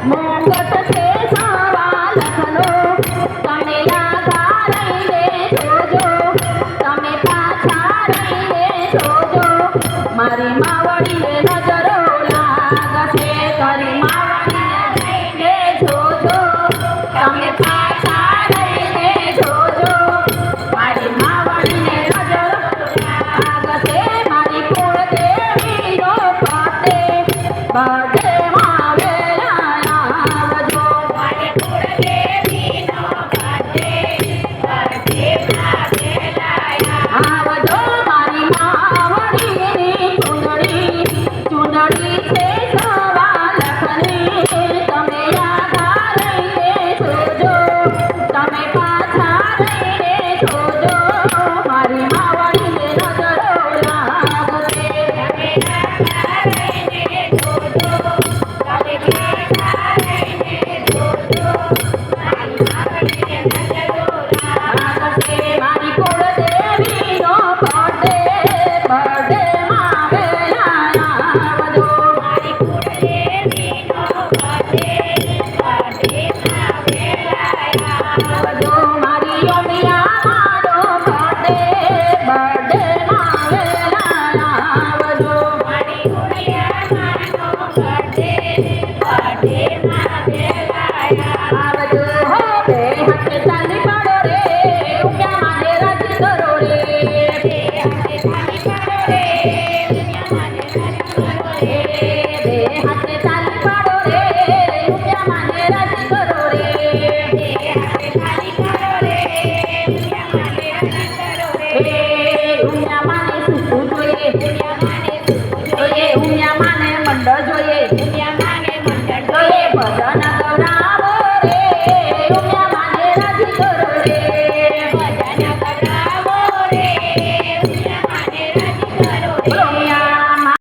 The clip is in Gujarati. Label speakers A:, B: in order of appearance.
A: મોંઘટ છે સવા લખનો તમે આગા રહીને જોજો તમે પાછા રહીને જોજો મારી માવડીને નજરો લાગશે તારી માવડીને રહીને જોજો તમે પાછા રહીને જોજો મારી માવડીને નજરો લાગશે મારી કુળદેવીનો ફતે બર્થડેમાં વેલા આવજો મારી કુળદેવીનો બર્થડેમાં વેલા આવજો મારી માવડીની ચૂંદડી છે સવા લખની તમે આગા રહીને જોજો તમે પાછા રહીને જોજો મારી માવડીને નજરો લાગશે તમે આગા રહીને જોજો તમે પાછા રહીને જોજો મારી માવડીને નજરો લાગશે મારી કુળદેવીનો બર્થડેમાં વેલા આવજો મારી કુળદેવીનો બર્થડેમાં વેલા આવજો મારી અમિયા મારો બર્થડેમાં વેલા આવજો મારી અમિયા મારો બર્થડેમાં વેલા આવજો હો બે હાથે ચાલી પાડો રે ઉગ્યા માને રાજ કરો રે બે હાથે ચાલી પાડો રે